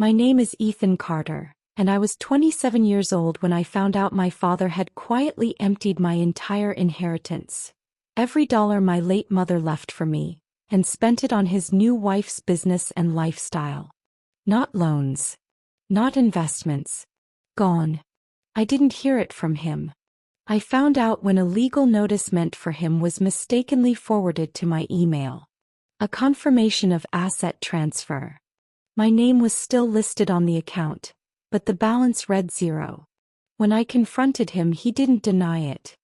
My name is Ethan Carter, and I was 27 years old when I found out my father had quietly emptied my entire inheritance, every dollar my late mother left for me, and spent it on his new wife's business and lifestyle. Not loans. Not investments. Gone. I didn't hear it from him. I found out when a legal notice meant for him was mistakenly forwarded to my email. A confirmation of asset transfer. My name was still listed on the account, but the balance read 0. When I confronted him, he didn't deny it.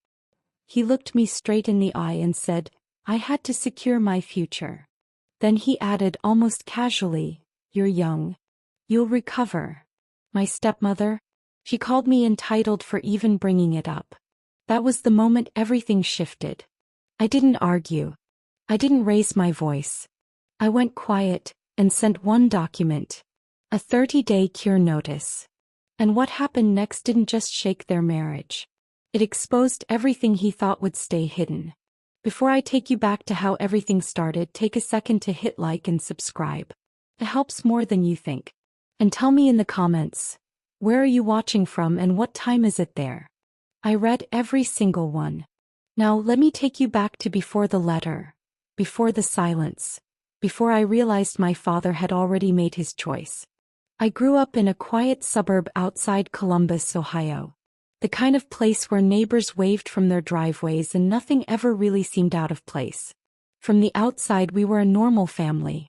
He looked me straight in the eye and said, I had to secure my future. Then he added almost casually, "You're young. You'll recover." My stepmother? She called me entitled for even bringing it up. That was the moment everything shifted. I didn't argue. I didn't raise my voice. I went quiet and sent one document. A 30-day cure notice. And what happened next didn't just shake their marriage. It exposed everything he thought would stay hidden. Before I take you back to how everything started, take a second to hit like and subscribe. It helps more than you think. And tell me in the comments, where are you watching from and what time is it there? I read every single one. Now let me take you back to before the letter, before the silence, before I realized my father had already made his choice. I grew up in a quiet suburb outside Columbus, Ohio. The kind of place where neighbors waved from their driveways and nothing ever really seemed out of place. From the outside, we were a normal family.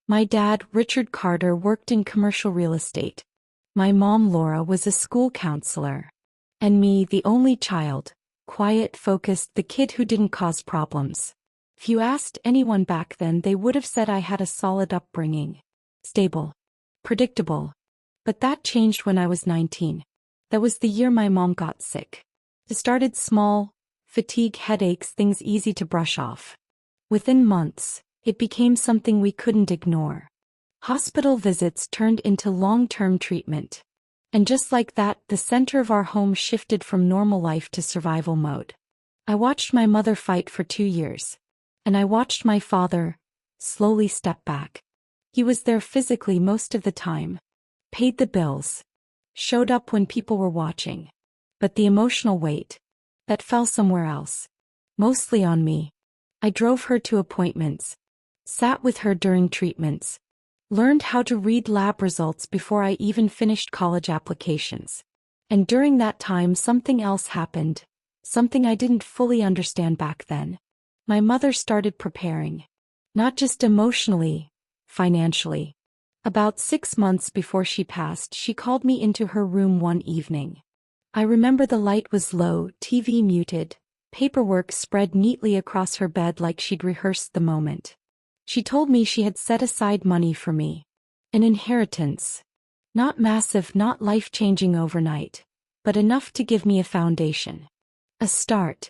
My dad, Richard Carter, worked in commercial real estate. My mom, Laura, was a school counselor. And me, the only child, quiet, focused, the kid who didn't cause problems. If you asked anyone back then, they would have said I had a solid upbringing. Stable. Predictable. But that changed when I was 19. That was the year my mom got sick. It started small, fatigue, headaches, things easy to brush off. Within months, it became something we couldn't ignore. Hospital visits turned into long-term treatment. And just like that, the center of our home shifted from normal life to survival mode. I watched my mother fight for 2 years. And I watched my father slowly step back. He was there physically most of the time. Paid the bills. Showed up when people were watching. But the emotional weight, that fell somewhere else. Mostly on me. I drove her to appointments. Sat with her during treatments. Learned how to read lab results before I even finished college applications. And during that time something else happened. Something I didn't fully understand back then. My mother started preparing. Not just emotionally, financially. About 6 months before she passed, she called me into her room one evening. I remember the light was low, TV muted, paperwork spread neatly across her bed like she'd rehearsed the moment. She told me she had set aside money for me. An inheritance. Not massive, not life-changing overnight, but enough to give me a foundation. A start.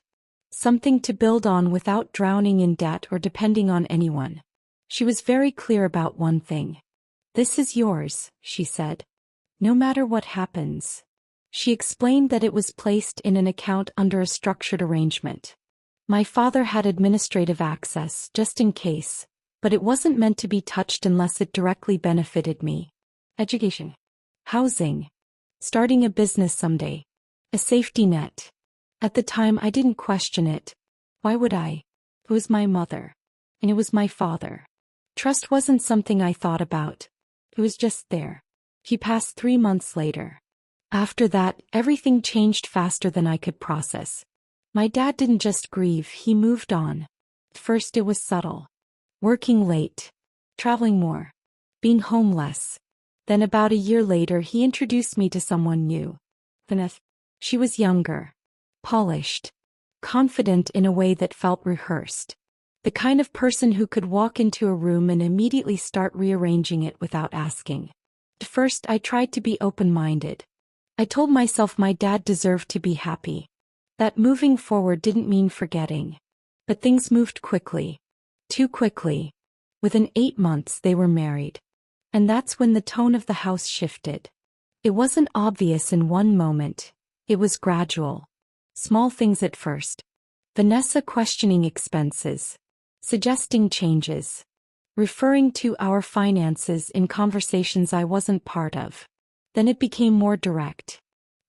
Something to build on without drowning in debt or depending on anyone. She was very clear about one thing. This is yours, she said. No matter what happens. She explained that it was placed in an account under a structured arrangement. My father had administrative access, just in case, but it wasn't meant to be touched unless it directly benefited me. Education. Housing. Starting a business someday. A safety net. At the time I didn't question it. Why would I? It was my mother. And it was my father. Trust wasn't something I thought about. It was just there. He passed 3 months later. After that, everything changed faster than I could process. My dad didn't just grieve, he moved on. First it was subtle. Working late. Traveling more. Being home less. Then about a year later he introduced me to someone new. Vanessa. She was younger. Polished. Confident in a way that felt rehearsed. The kind of person who could walk into a room and immediately start rearranging it without asking. At first I tried to be open-minded. I told myself my dad deserved to be happy. That moving forward didn't mean forgetting. But things moved quickly. Too quickly. Within 8 months they were married. And that's when the tone of the house shifted. It wasn't obvious in one moment. It was gradual. Small things at first. Vanessa questioning expenses. Suggesting changes. referring to our finances in conversations I wasn't part of. Then it became more direct.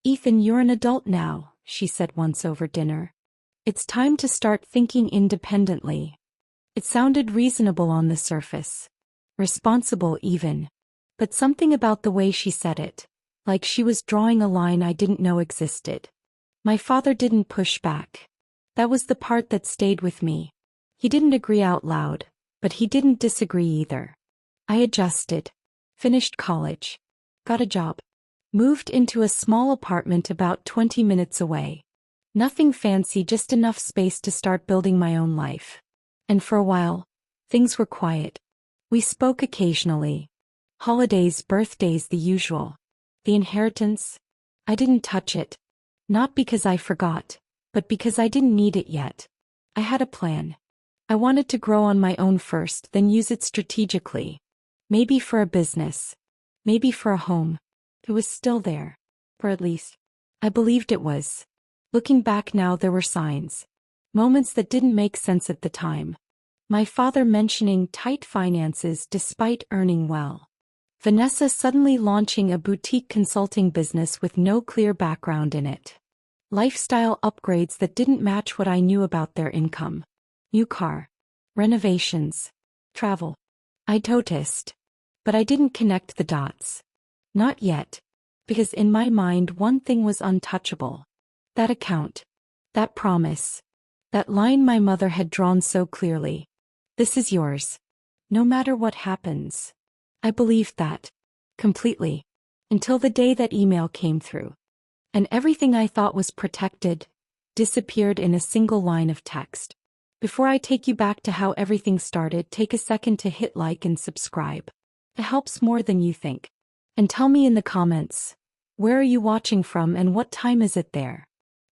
"Ethan, you're an adult now," she said once over dinner. "It's time to start thinking independently." It sounded reasonable on the surface. Responsible even. But something about the way she said it, like she was drawing a line I didn't know existed. My father didn't push back. That was the part that stayed with me. He didn't agree out loud, but he didn't disagree either. I adjusted. Finished college. Got a job. Moved into a small apartment about 20 minutes away. Nothing fancy, just enough space to start building my own life. And for a while, things were quiet. We spoke occasionally. Holidays, birthdays, the usual. The inheritance? I didn't touch it. Not because I forgot, but because I didn't need it yet. I had a plan. I wanted to grow on my own first, then use it strategically. Maybe for a business. Maybe for a home. It was still there. Or at least, I believed it was. Looking back now, there were signs. Moments that didn't make sense at the time. My father mentioning tight finances despite earning well. Vanessa suddenly launching a boutique consulting business with no clear background in it. Lifestyle upgrades that didn't match what I knew about their income. New car. Renovations. Travel. I'd noticed. But I didn't connect the dots. Not yet. Because in my mind one thing was untouchable. That account. That promise. That line my mother had drawn so clearly. "This is yours. No matter what happens." I believed that. Completely. Until the day that email came through. And everything I thought was protected disappeared in a single line of text. Before I take you back to how everything started, take a second to hit like and subscribe. It helps more than you think. And tell me in the comments, where are you watching from and what time is it there?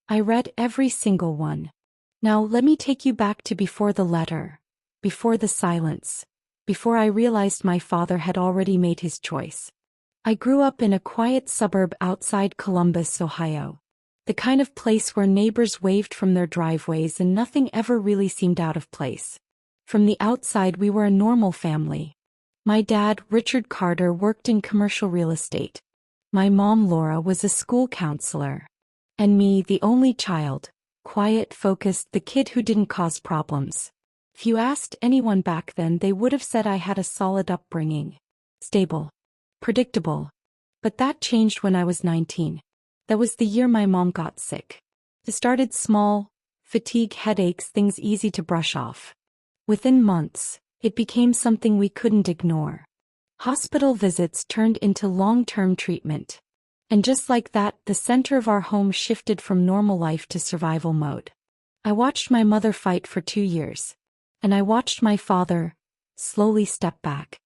I read every single one. Now let me take you back to before the letter, before the silence, before I realized my father had already made his choice. I grew up in a quiet suburb outside Columbus, Ohio. The kind of place where neighbors waved from their driveways and nothing ever really seemed out of place. From the outside, we were a normal family. My dad, Richard Carter, worked in commercial real estate. My mom, Laura, was a school counselor. And me, the only child, quiet, focused, the kid who didn't cause problems. If you asked anyone back then, they would have said I had a solid upbringing. Stable. Predictable. But that changed when I was 19. That was the year my mom got sick. It started small, fatigue, headaches, things easy to brush off. Within months, it became something we couldn't ignore. Hospital visits turned into long-term treatment. And just like that, the center of our home shifted from normal life to survival mode. I watched my mother fight for 2 years. And I watched my father slowly step back.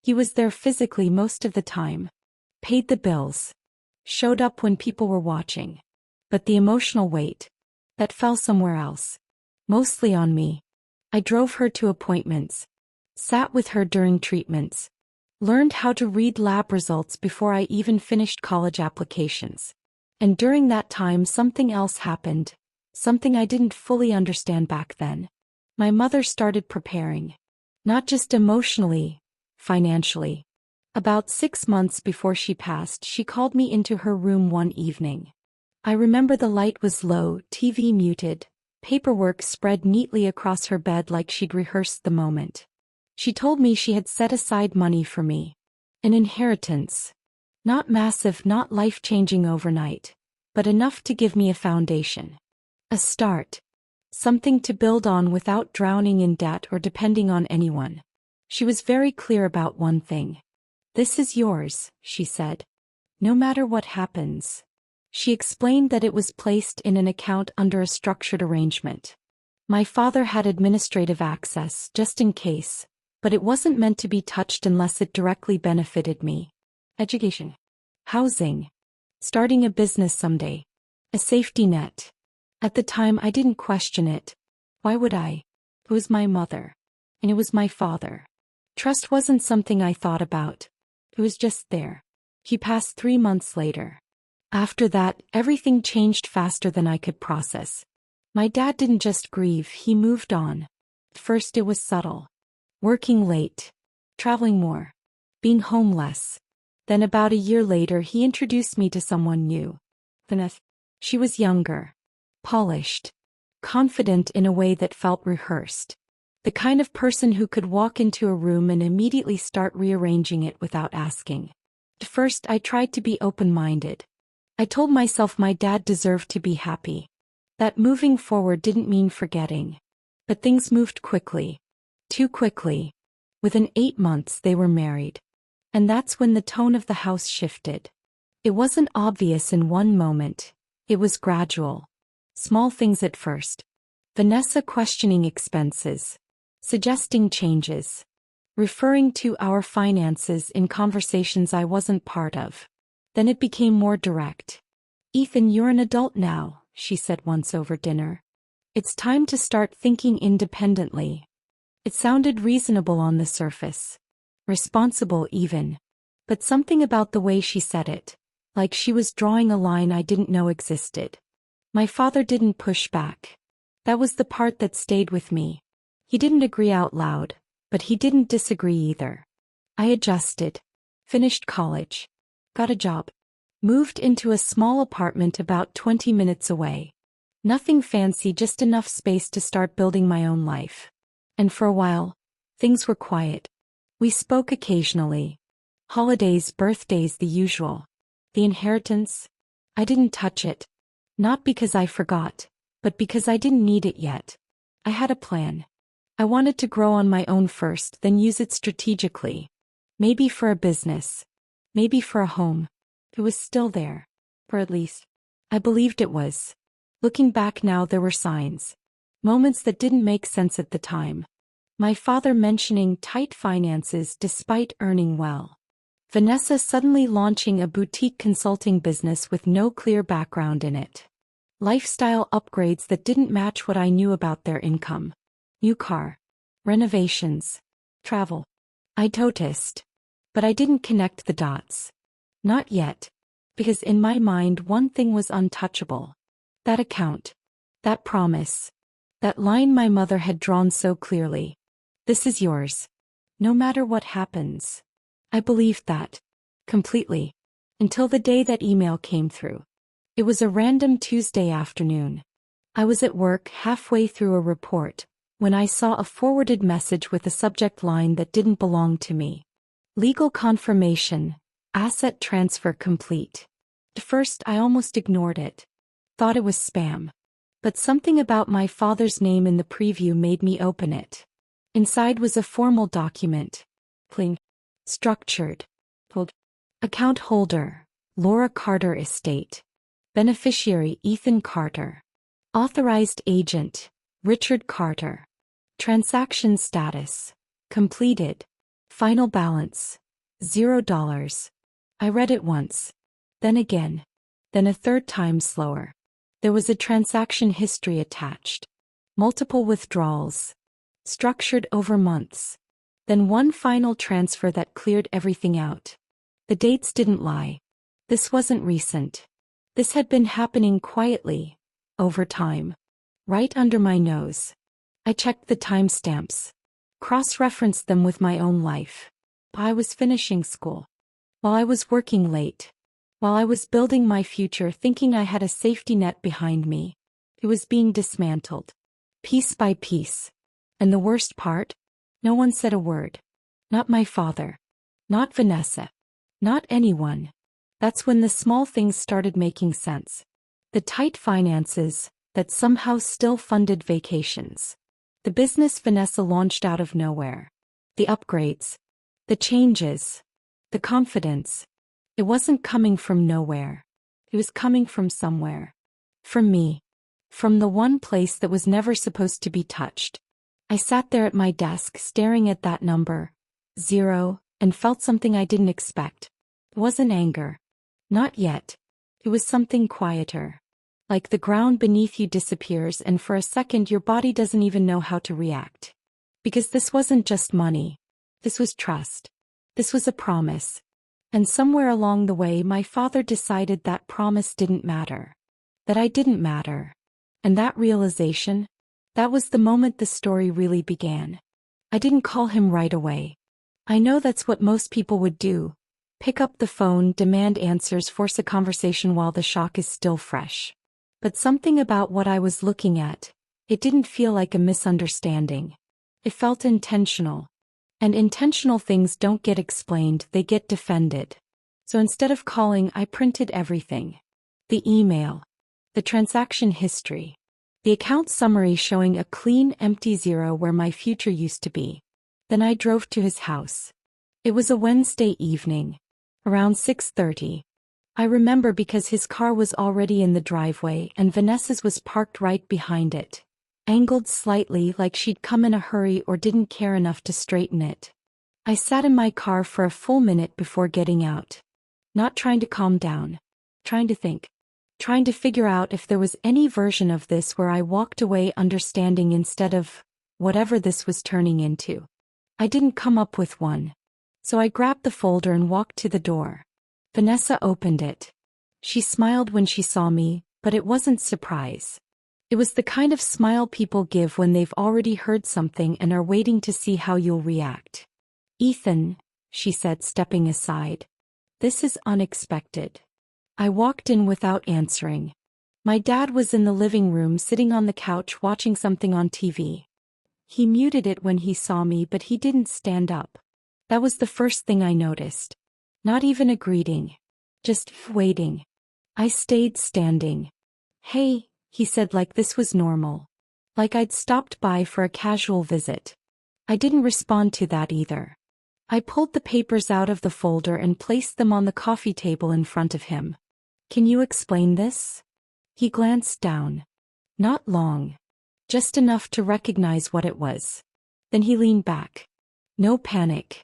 He was there physically most of the time. Paid the bills. Showed up when people were watching. But the emotional weight, that fell somewhere else. Mostly on me. I drove her to appointments. Sat with her during treatments. Learned how to read lab results before I even finished college applications. And during that time something else happened. Something I didn't fully understand back then. My mother started preparing. Not just emotionally, financially. About 6 months before she passed, she called me into her room one evening. I remember the light was low, TV muted, paperwork spread neatly across her bed like she'd rehearsed the moment. She told me she had set aside money for me. An inheritance. Not massive, not life-changing overnight, but enough to give me a foundation. A start. Something to build on without drowning in debt or depending on anyone. She was very clear about one thing. "This is yours," she said. "No matter what happens." She explained that it was placed in an account under a structured arrangement. My father had administrative access, just in case, but it wasn't meant to be touched unless it directly benefited me. Education. Housing. Starting a business someday. A safety net. At the time I didn't question it. Why would I? It was my mother. And it was my father. Trust wasn't something I thought about. It was just there. He passed 3 months later. After that, everything changed faster than I could process. My dad didn't just grieve, he moved on. At first it was subtle. working late, traveling more, being home less. Then about a year later he introduced me to someone new. Vanessa. She was younger, polished, confident in a way that felt rehearsed. The kind of person who could walk into a room and immediately start rearranging it without asking. At first I tried to be open-minded. I told myself my dad deserved to be happy. That moving forward didn't mean forgetting. But things moved quickly. Too quickly. Within 8 months they were married. And that's when the tone of the house shifted. It wasn't obvious in one moment. It was gradual. Small things at first. Vanessa questioning expenses. Suggesting changes. Referring to our finances in conversations I wasn't part of. Then it became more direct. "Ethan, you're an adult now," she said once over dinner. "It's time to start thinking independently." It sounded reasonable on the surface. Responsible even. But something about the way she said it, like she was drawing a line I didn't know existed. My father didn't push back. That was the part that stayed with me. He didn't agree out loud, but he didn't disagree either. I adjusted. Finished college. Got a job. Moved into a small apartment about 20 minutes away. Nothing fancy, just enough space to start building my own life. And for a while, things were quiet. We spoke occasionally. Holidays, birthdays, the usual. The inheritance? I didn't touch it. Not because I forgot, but because I didn't need it yet. I had a plan. I wanted to grow on my own first, then use it strategically. Maybe for a business. Maybe for a home. It was still there. Or at least, I believed it was. Looking back now, there were signs. Moments that didn't make sense at the time. My father mentioning tight finances despite earning well. Vanessa suddenly launching a boutique consulting business with no clear background in it. Lifestyle upgrades that didn't match what I knew about their income. New car. Renovations. Travel. I noticed. But I didn't connect the dots. Not yet. Because in my mind one thing was untouchable. That account. That promise. That line my mother had drawn so clearly. "This is yours. No matter what happens." I believed that. Completely. Until the day that email came through. It was a random Tuesday afternoon. I was at work halfway through a report, when I saw a forwarded message with a subject line that didn't belong to me. Legal confirmation. Asset transfer complete. At first I almost ignored it. Thought it was spam. But something about my father's name in the preview made me open it. Inside was a formal document. Clean. Structured. Pulled. Account holder. Laura Carter Estate. Beneficiary Ethan Carter. Authorized agent. Richard Carter. Transaction status. Completed. Final balance. $0. I read it once. Then again. Then a third time slower. There was a transaction history attached. Multiple withdrawals. Structured over months. Then one final transfer that cleared everything out. The dates didn't lie. This wasn't recent. This had been happening quietly, over time. Right under my nose. I checked the timestamps. Cross-referenced them with my own life. While I was finishing school. While I was working late. While I was building my future, thinking I had a safety net behind me. It was being dismantled. Piece by piece. And the worst part? No one said a word. Not my father. Not Vanessa. Not anyone. That's when the small things started making sense. The tight finances that somehow still funded vacations. The business Vanessa launched out of nowhere. The upgrades. The changes. The confidence. It wasn't coming from nowhere. It was coming from somewhere. From me. From the one place that was never supposed to be touched. I sat there at my desk staring at that number, 0, and felt something I didn't expect. It wasn't anger. Not yet. It was something quieter. Like the ground beneath you disappears and for a second your body doesn't even know how to react. Because this wasn't just money. This was trust. This was a promise. And somewhere along the way my father decided that promise didn't matter. That I didn't matter. And that realization, that was the moment the story really began. I didn't call him right away. I know that's what most people would do. Pick up the phone, demand answers, force a conversation while the shock is still fresh. But something about what I was looking at, it didn't feel like a misunderstanding. It felt intentional. And intentional things don't get explained, they get defended. So instead of calling, I printed everything. The email. The transaction history. The account summary showing a clean, empty zero where my future used to be. Then I drove to his house. It was a Wednesday evening. Around 6:30. I remember because his car was already in the driveway and Vanessa's was parked right behind it. Angled slightly like she'd come in a hurry or didn't care enough to straighten it. I sat in my car for a full minute before getting out. Not trying to calm down. Trying to think. Trying to figure out if there was any version of this where I walked away understanding instead of whatever this was turning into. I didn't come up with one. So I grabbed the folder and walked to the door. Vanessa opened it. She smiled when she saw me, but it wasn't surprise. It was the kind of smile people give when they've already heard something and are waiting to see how you'll react. "Ethan," she said, stepping aside. "This is unexpected." I walked in without answering. My dad was in the living room sitting on the couch watching something on TV. He muted it when he saw me, but he didn't stand up. That was the first thing I noticed. Not even a greeting. Just waiting. I stayed standing. "Hey," he said like this was normal. Like I'd stopped by for a casual visit. I didn't respond to that either. I pulled the papers out of the folder and placed them on the coffee table in front of him. "Can you explain this?" He glanced down. Not long. Just enough to recognize what it was. Then he leaned back. No panic.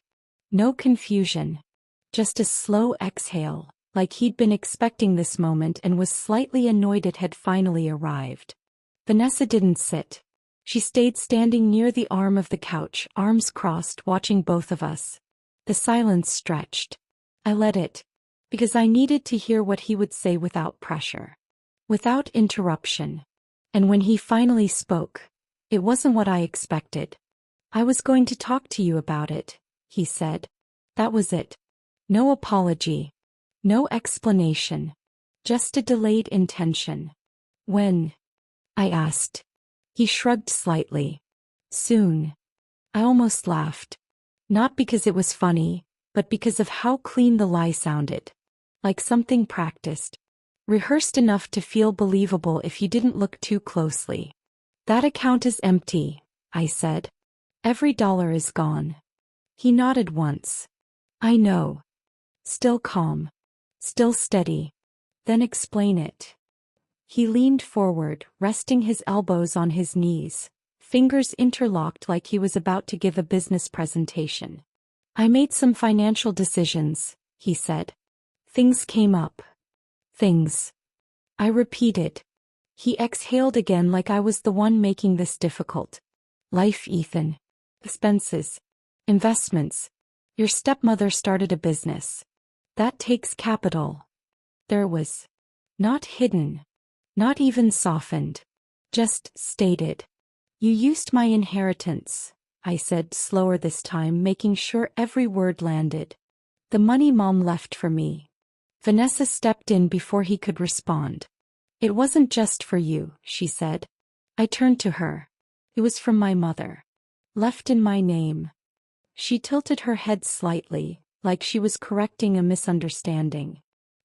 No confusion. Just a slow exhale, like he'd been expecting this moment and was slightly annoyed it had finally arrived. Vanessa didn't sit. She stayed standing near the arm of the couch, arms crossed, watching both of us. The silence stretched. I let it. Because I needed to hear what he would say without pressure. Without interruption. And when he finally spoke, it wasn't what I expected. "I was going to talk to you about it," he said. That was it. No apology. No explanation. Just a delayed intention. "When?" I asked. He shrugged slightly. "Soon." I almost laughed. Not because it was funny, but because of how clean the lie sounded. Like something practiced. Rehearsed enough to feel believable if you didn't look too closely. "That account is empty," I said. "Every dollar is gone." He nodded once. "I know." Still calm. Still steady. "Then explain it." He leaned forward, resting his elbows on his knees, fingers interlocked like he was about to give a business presentation. "I made some financial decisions," he said. "Things came up." "Things." I repeated. He exhaled again like I was the one making this difficult. "Life, Ethan. Expenses. Investments. Your stepmother started a business. That takes capital." There was. Not hidden. Not even softened. Just stated. "You used my inheritance," I said, slower this time, making sure every word landed. "The money Mom left for me." Vanessa stepped in before he could respond. "It wasn't just for you," she said. I turned to her. "It was from my mother. Left in my name." She tilted her head slightly, like she was correcting a misunderstanding.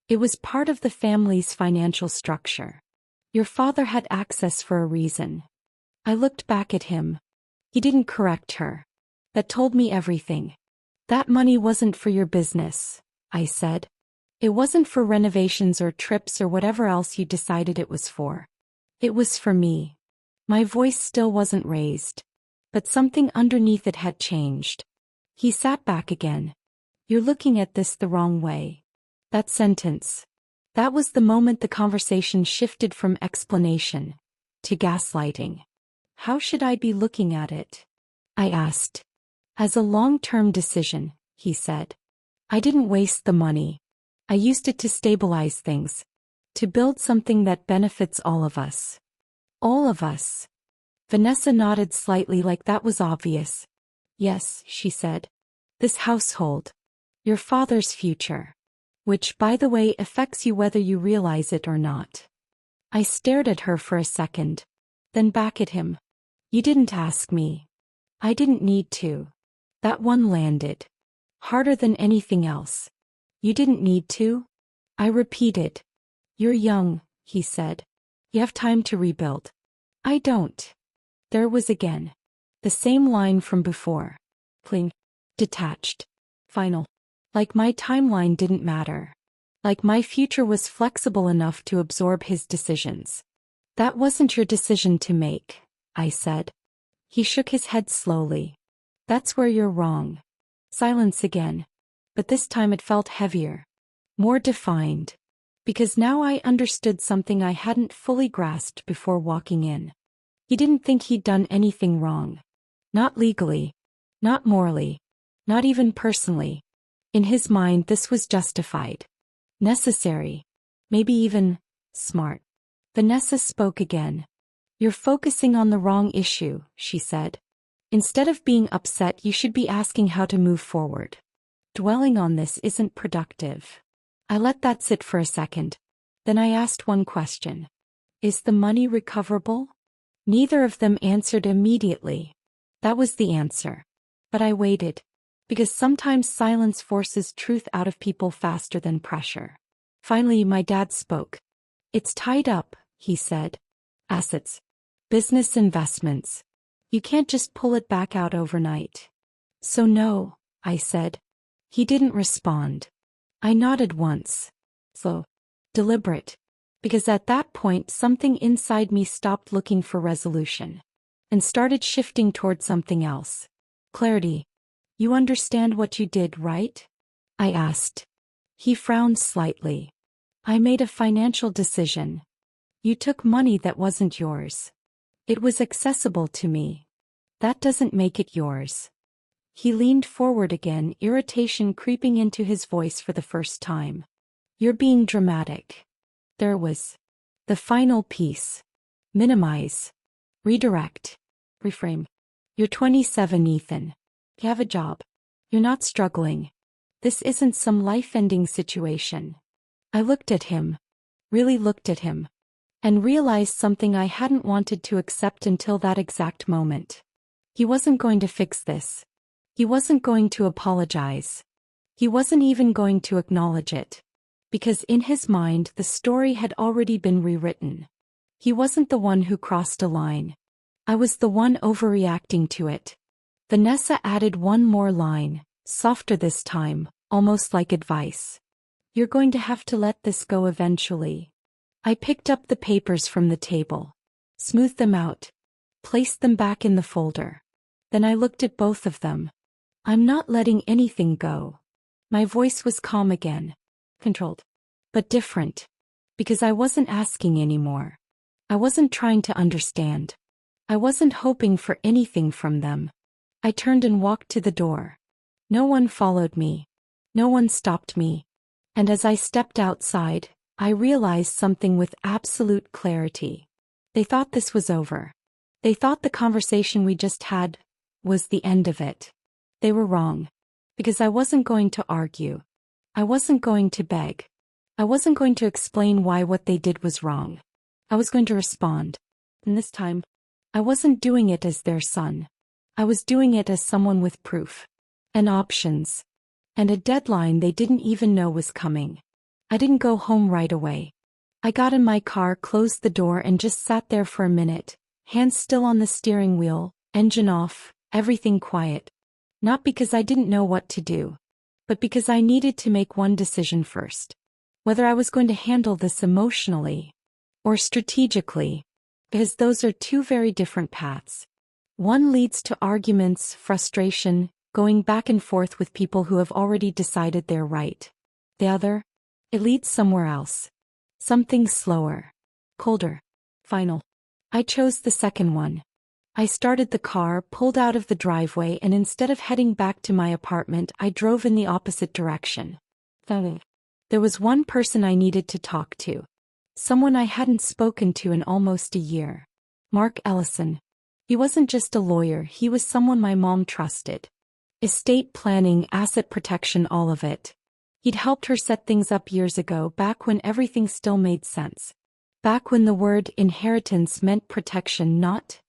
"It was part of the family's financial structure. Your father had access for a reason." I looked back at him. He didn't correct her. That told me everything. "That money wasn't for your business," I said. "It wasn't for renovations or trips or whatever else you decided it was for. It was for me." My voice still wasn't raised. But something underneath it had changed. He sat back again. "You're looking at this the wrong way." That sentence. That was the moment the conversation shifted from explanation to gaslighting. "How should I be looking at it?" I asked. "As a long-term decision," he said. "I didn't waste the money. I used it to stabilize things. To build something that benefits all of us." "All of us." Vanessa nodded slightly like that was obvious. Yes, she said. This household. Your father's future. Which, by the way, affects you whether you realize it or not. I stared at her for a second. Then back at him. You didn't ask me. I didn't need to. That one landed. Harder than anything else. You didn't need to? I repeated. You're young, he said. You have time to rebuild. I don't. There was again. The same line from before. Clean. Detached. Final. Like my timeline didn't matter. Like my future was flexible enough to absorb his decisions. That wasn't your decision to make, I said. He shook his head slowly. That's where you're wrong. Silence again. But this time it felt heavier. More defined. Because now I understood something I hadn't fully grasped before walking in. He didn't think he'd done anything wrong. Not legally. Not morally. Not even personally. In his mind this was justified. Necessary. Maybe even smart. Vanessa spoke again. You're focusing on the wrong issue, she said. Instead of being upset, you should be asking how to move forward. Dwelling on this isn't productive. I let that sit for a second. Then I asked one question. Is the money recoverable? Neither of them answered immediately. That was the answer. But I waited. Because sometimes silence forces truth out of people faster than pressure. Finally, my dad spoke. It's tied up, he said. Assets. Business investments. You can't just pull it back out overnight. So no, I said. He didn't respond. I nodded once. Slow. Deliberate. Because at that point something inside me stopped looking for resolution. And started shifting toward something else. Clarity. You understand what you did, right? I asked. He frowned slightly. I made a financial decision. You took money that wasn't yours. It was accessible to me. That doesn't make it yours. He leaned forward again, irritation creeping into his voice for the first time. You're being dramatic. There was the final piece. Minimize. Redirect. Reframe. You're 27, Ethan. You have a job. You're not struggling. This isn't some life-ending situation. I looked at him. Really looked at him. And realized something I hadn't wanted to accept until that exact moment. He wasn't going to fix this. He wasn't going to apologize. He wasn't even going to acknowledge it. Because in his mind the story had already been rewritten. He wasn't the one who crossed a line. I was the one overreacting to it. Vanessa added one more line, softer this time, almost like advice. You're going to have to let this go eventually. I picked up the papers from the table, smoothed them out, placed them back in the folder. Then I looked at both of them. I'm not letting anything go. My voice was calm again, controlled, but different. Because I wasn't asking anymore. I wasn't trying to understand. I wasn't hoping for anything from them. I turned and walked to the door. No one followed me. No one stopped me. And as I stepped outside, I realized something with absolute clarity. They thought this was over. They thought the conversation we just had was the end of it. They were wrong. Because I wasn't going to argue. I wasn't going to beg. I wasn't going to explain why what they did was wrong. I was going to respond. And this time, I wasn't doing it as their son. I was doing it as someone with proof. And options. And a deadline they didn't even know was coming. I didn't go home right away. I got in my car, closed the door, and just sat there for a minute, hands still on the steering wheel, engine off, everything quiet. Not because I didn't know what to do, but because I needed to make one decision first. Whether I was going to handle this emotionally or strategically, because those are two very different paths. One leads to arguments, frustration, going back and forth with people who have already decided they're right. The other, it leads somewhere else. Something slower, colder, final. I chose the second one. I started the car, pulled out of the driveway, and instead of heading back to my apartment, I drove in the opposite direction. There was one person I needed to talk to. Someone I hadn't spoken to in almost a year. Mark Ellison. He wasn't just a lawyer, he was someone my mom trusted. Estate planning, asset protection, all of it. He'd helped her set things up years ago, back when everything still made sense. Back when the word inheritance meant protection, not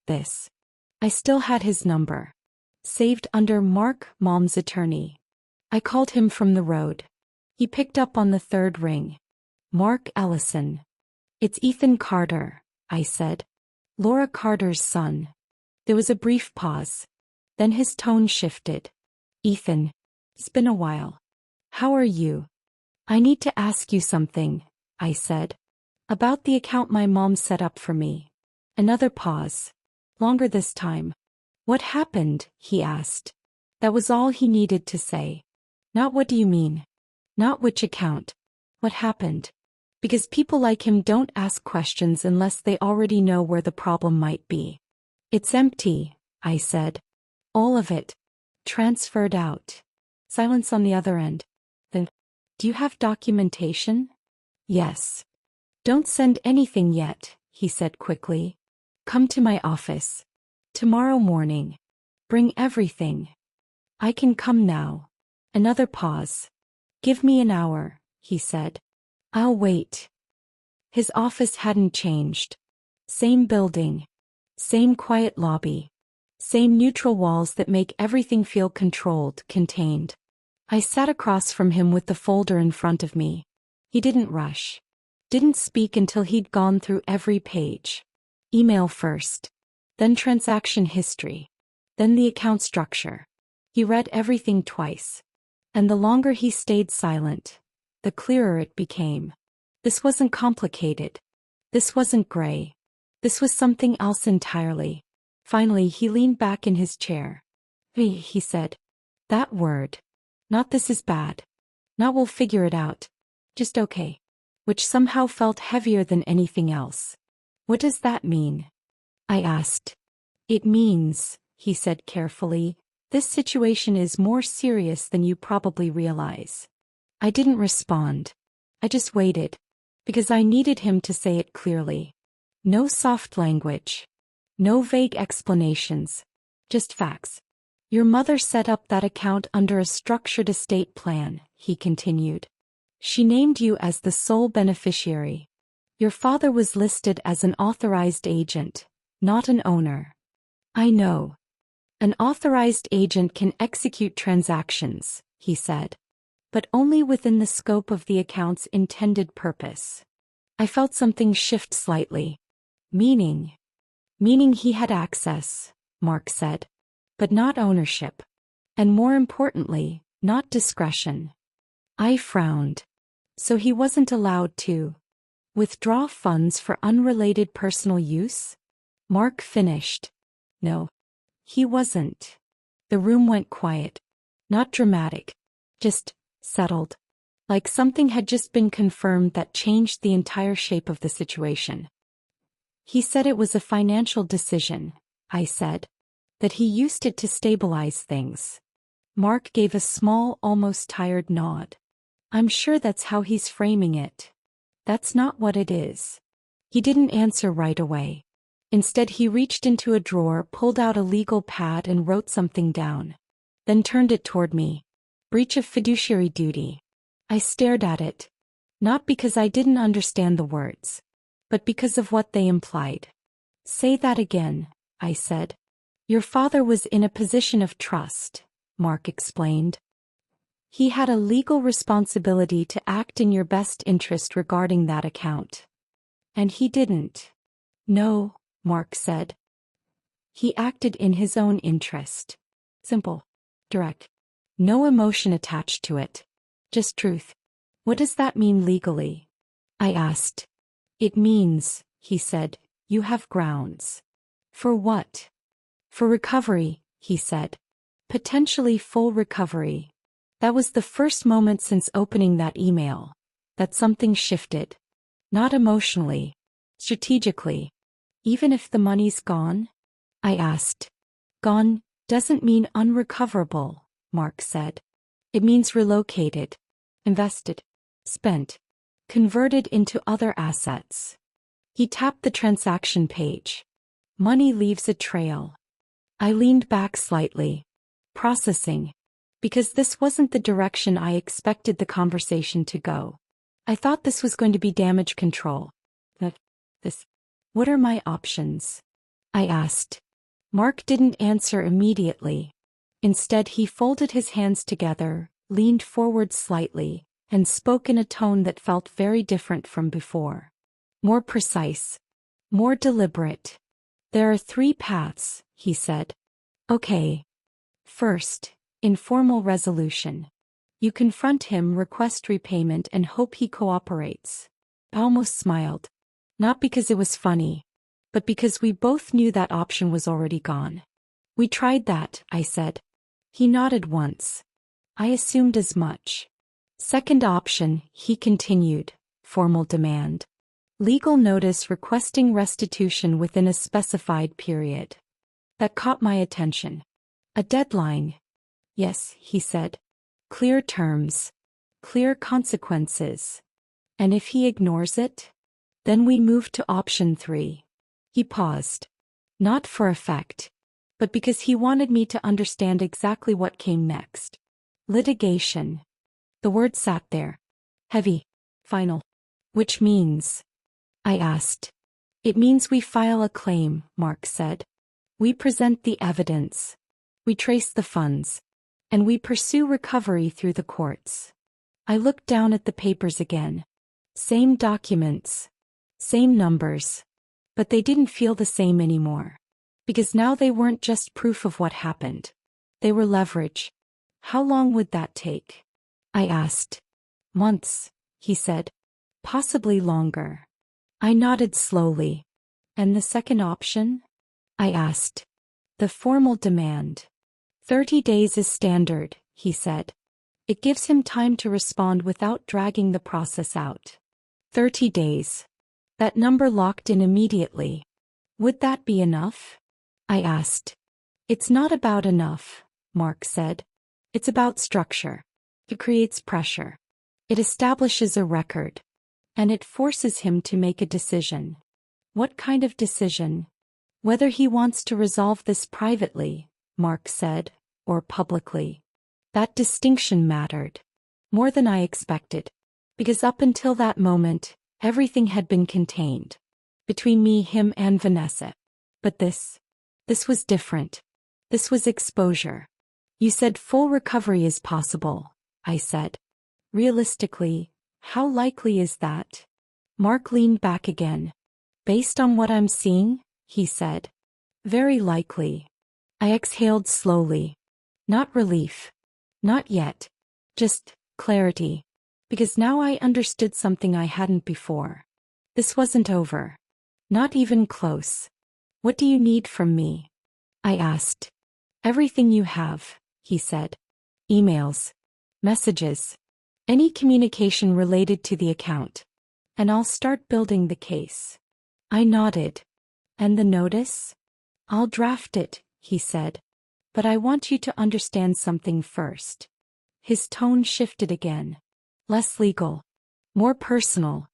this. I still had his number. Saved under Mark, Mom's attorney. I called him from the road. He picked up on the third ring. Mark Ellison. It's Ethan Carter, I said. Laura Carter's son. There was a brief pause. Then his tone shifted. Ethan. It's been a while. How are you? I need to ask you something, I said. About the account my mom set up for me. Another pause. Longer this time. What happened? He asked. That was all he needed to say. Not what do you mean? Not which account. What happened? Because people like him don't ask questions unless they already know where the problem might be. It's empty, I said. All of it. Transferred out. Silence on the other end. Then, do you have documentation? Yes. Don't send anything yet, he said quickly. Come to my office. Tomorrow morning. Bring everything. I can come now. Another pause. Give me an hour, he said. I'll wait. His office hadn't changed. Same building. Same quiet lobby. Same neutral walls that make everything feel controlled, contained. I sat across from him with the folder in front of me. He didn't rush. Didn't speak until he'd gone through every page. Email first. Then transaction history. Then the account structure. He read everything twice. And the longer he stayed silent, the clearer it became. This wasn't complicated. This wasn't gray. This was something else entirely. Finally, he leaned back in his chair. He said. That word. Not this is bad. Not we'll figure it out. Just okay. Which somehow felt heavier than anything else. What does that mean? I asked. It means, he said carefully, this situation is more serious than you probably realize. I didn't respond. I just waited. Because I needed him to say it clearly. No soft language. No vague explanations. Just facts. Your mother set up that account under a structured estate plan, he continued. She named you as the sole beneficiary. Your father was listed as an authorized agent, not an owner. I know. An authorized agent can execute transactions, he said. But only within the scope of the account's intended purpose. I felt something shift slightly. Meaning he had access, Mark said. But not ownership. And more importantly, not discretion. I frowned. So he wasn't allowed to withdraw funds for unrelated personal use? Mark finished. No. He wasn't. The room went quiet. Not dramatic. Just settled. Like something had just been confirmed that changed the entire shape of the situation. He said it was a financial decision, I said. That he used it to stabilize things. Mark gave a small, almost tired nod. I'm sure that's how he's framing it. That's not what it is. He didn't answer right away. Instead, he reached into a drawer, pulled out a legal pad and wrote something down. Then turned it toward me. Breach of fiduciary duty. I stared at it. Not because I didn't understand the words, but because of what they implied. Say that again, I said. Your father was in a position of trust, Mark explained. He had a legal responsibility to act in your best interest regarding that account. And he didn't. No, Mark said. He acted in his own interest. Simple. Direct. No emotion attached to it. Just truth. What does that mean legally? I asked. It means, he said, you have grounds. For what? For recovery, he said. Potentially full recovery. That was the first moment since opening that email. That something shifted. Not emotionally. Strategically. Even if the money's gone? I asked. Gone doesn't mean unrecoverable, Mark said. It means relocated. Invested. Spent. Converted into other assets. He tapped the transaction page. Money leaves a trail. I leaned back slightly, processing, because this wasn't the direction I expected the conversation to go. I thought this was going to be damage control. What are my options? I asked. Mark didn't answer immediately. Instead, he folded his hands together, leaned forward slightly, and spoke in a tone that felt very different from before. More precise. More deliberate. There are 3 paths, he said. Okay. First, informal resolution. You confront him, request repayment, and hope he cooperates. I almost smiled. Not because it was funny, but because we both knew that option was already gone. We tried that, I said. He nodded once. I assumed as much. Second option, he continued, formal demand. Legal notice requesting restitution within a specified period. That caught my attention. A deadline. Yes, he said. Clear terms. Clear consequences. And if he ignores it? Then we moved to option 3. He paused. Not for effect, but because he wanted me to understand exactly what came next. Litigation. The word sat there. Heavy. Final. Which means? I asked. It means we file a claim, Mark said. We present the evidence. We trace the funds. And we pursue recovery through the courts. I looked down at the papers again. Same documents. Same numbers. But they didn't feel the same anymore. Because now they weren't just proof of what happened. They were leverage. How long would that take? I asked. Months, he said. Possibly longer. I nodded slowly. And the second option? I asked. The formal demand. 30 days is standard, he said. It gives him time to respond without dragging the process out. 30 days. That number locked in immediately. Would that be enough? I asked. It's not about enough, Mark said. It's about structure. It creates pressure. It establishes a record. And it forces him to make a decision. What kind of decision? Whether he wants to resolve this privately, Mark said, or publicly. That distinction mattered. More than I expected. Because up until that moment, everything had been contained. Between me, him, and Vanessa. But this was different. This was exposure. You said full recovery is possible, I said. Realistically, how likely is that? Mark leaned back again. Based on what I'm seeing, he said. Very likely. I exhaled slowly. Not relief. Not yet. Just clarity. Because now I understood something I hadn't before. This wasn't over. Not even close. What do you need from me? I asked. Everything you have, he said. Emails. Messages. Any communication related to the account. And I'll start building the case. I nodded. And the notice? I'll draft it, he said. But I want you to understand something first. His tone shifted again. Less legal. More personal.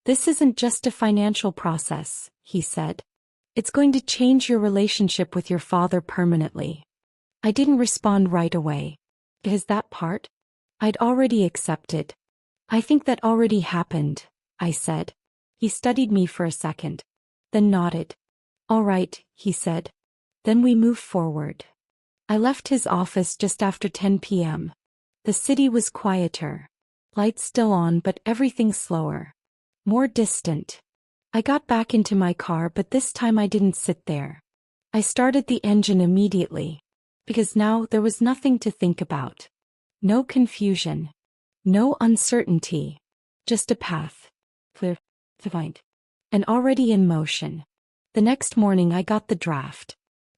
This isn't just a financial process, he said. It's going to change your relationship with your father permanently. I didn't respond right away. Is that part? I'd already accepted. I think that already happened, I said. He studied me for a second. Then nodded. All right, he said. Then we moved forward. I left his office just after 10 p.m. The city was quieter. Lights still on, but everything slower. More distant. I got back into my car, but this time I didn't sit there. I started the engine immediately. Because now there was nothing to think about. No confusion. No uncertainty. Just a path. Clear. Defined. And already in motion. The next morning I got the draft.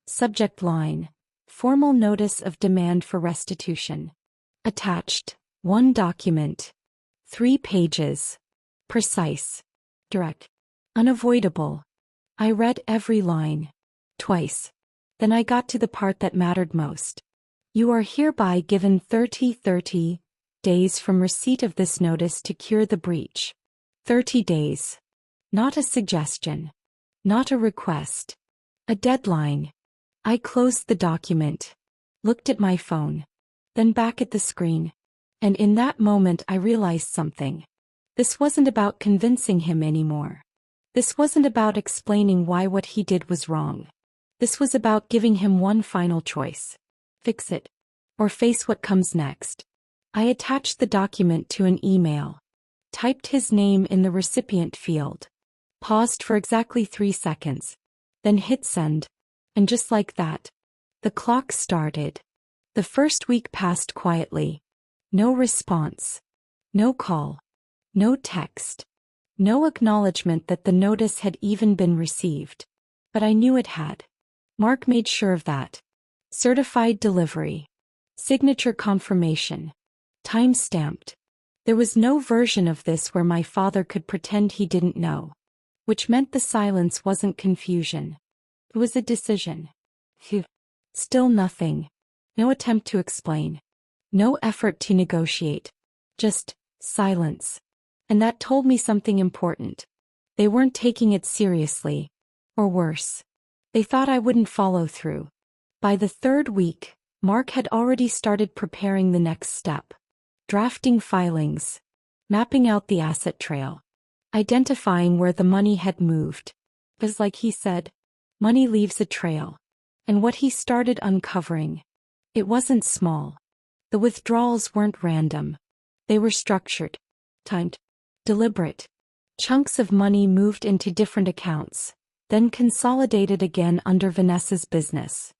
Subject line. Formal notice of demand for restitution. Attached. 1 document. 3 pages. Precise. Direct. Unavoidable. I read every line. Twice. Then I got to the part that mattered most. You are hereby given 30 days from receipt of this notice to cure the breach. 30 days. Not a suggestion. Not a request. A deadline. I closed the document, looked at my phone, then back at the screen. And in that moment I realized something. This wasn't about convincing him anymore. This wasn't about explaining why what he did was wrong. This was about giving him one final choice. Fix it. Or face what comes next. I attached the document to an email. Typed his name in the recipient field. Paused for exactly 3 seconds. Then hit send. And just like that, the clock started. The first week passed quietly. No response. No call. No text. No acknowledgement that the notice had even been received. But I knew it had. Mark made sure of that. Certified delivery. Signature confirmation. Time stamped. There was no version of this where my father could pretend he didn't know. Which meant the silence wasn't confusion. It was a decision. Phew. Still nothing. No attempt to explain. No effort to negotiate. Just silence. And that told me something important. They weren't taking it seriously. Or worse. They thought I wouldn't follow through. By the 3rd week, Mark had already started preparing the next step. Drafting filings. Mapping out the asset trail. Identifying where the money had moved. Because like he said, money leaves a trail. And what he started uncovering. It wasn't small. The withdrawals weren't random. They were structured. Timed. Deliberate. Chunks of money moved into different accounts, then consolidated again under Vanessa's business.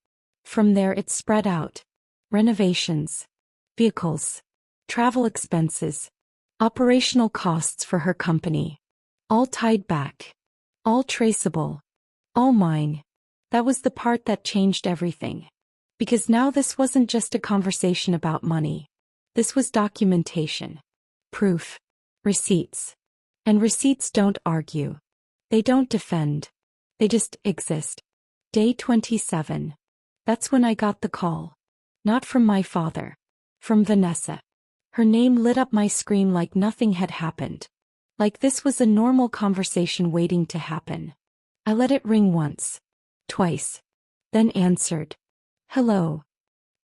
From there it spread out. Renovations. Vehicles. Travel expenses. Operational costs for her company. All tied back. All traceable. All mine. That was the part that changed everything. Because now this wasn't just a conversation about money. This was documentation. Proof. Receipts. And receipts don't argue. They don't defend. They just exist. Day 27. That's when I got the call. Not from my father. From Vanessa. Her name lit up my screen like nothing had happened. Like this was a normal conversation waiting to happen. I let it ring once. Twice. Then answered. Hello.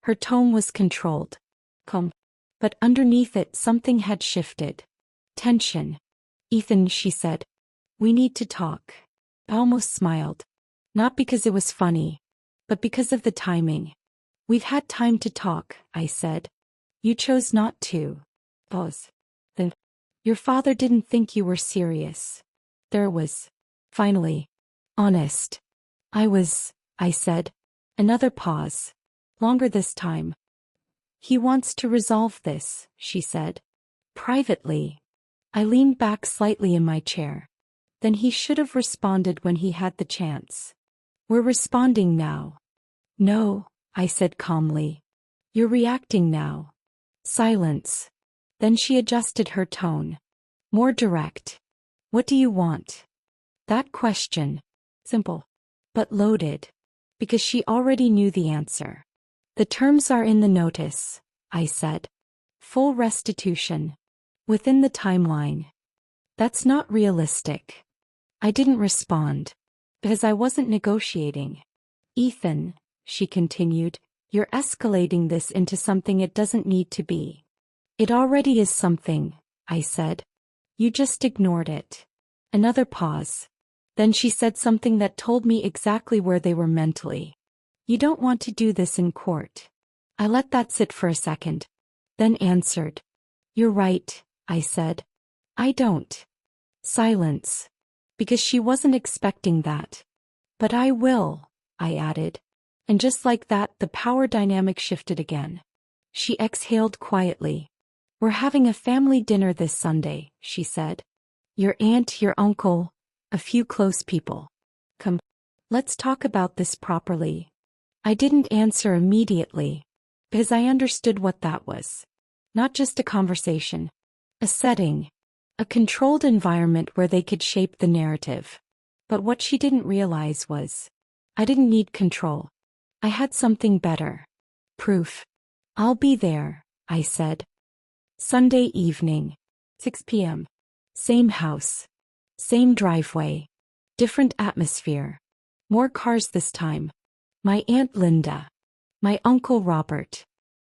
Her tone was controlled. Calm. But underneath it something had shifted. Tension. Ethan, she said. We need to talk. I almost smiled. Not because it was funny. But because of the timing. We've had time to talk, I said. You chose not to. Pause. Then. Your father didn't think you were serious. There was. Finally. Honest. I said. Another pause. Longer this time. He wants to resolve this, she said. Privately. I leaned back slightly in my chair. Then he should have responded when he had the chance. We're responding now. No, I said calmly. You're reacting now. Silence. Then she adjusted her tone. More direct. What do you want? That question. Simple. But loaded. Because she already knew the answer. The terms are in the notice, I said. Full restitution. Within the timeline. That's not realistic. I didn't respond. Because I wasn't negotiating. Ethan, she continued, you're escalating this into something it doesn't need to be. It already is something, I said. You just ignored it. Another pause. Then she said something that told me exactly where they were mentally. You don't want to do this in court. I let that sit for a second. Then answered. You're right, I said. I don't. Silence. Because she wasn't expecting that. But I will, I added. And just like that, the power dynamic shifted again. She exhaled quietly. We're having a family dinner this Sunday, she said. Your aunt, your uncle, a few close people. Come, let's talk about this properly. I didn't answer immediately, because I understood what that was. Not just a conversation. A setting. A controlled environment where they could shape the narrative. But what she didn't realize was, I didn't need control. I had something better. Proof. I'll be there, I said. Sunday evening. 6 p.m. Same house. Same driveway. Different atmosphere. More cars this time. My Aunt Linda. My Uncle Robert.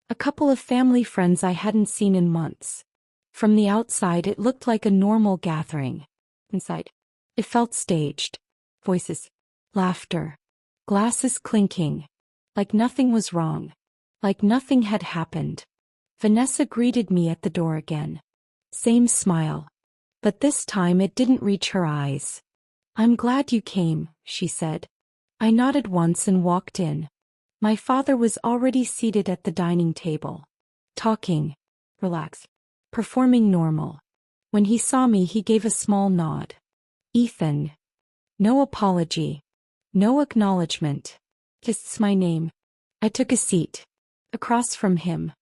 A couple of family friends I hadn't seen in months. From the outside it looked like a normal gathering. Inside, it felt staged. Voices. Laughter. Glasses clinking. Like nothing was wrong. Like nothing had happened. Vanessa greeted me at the door again. Same smile. But this time it didn't reach her eyes. "I'm glad you came," she said. I nodded once and walked in. My father was already seated at the dining table. Talking. Relaxed. Performing normal. When he saw me he gave a small nod. "Ethan." No apology. No acknowledgement. Just my name. I took a seat. Across from him.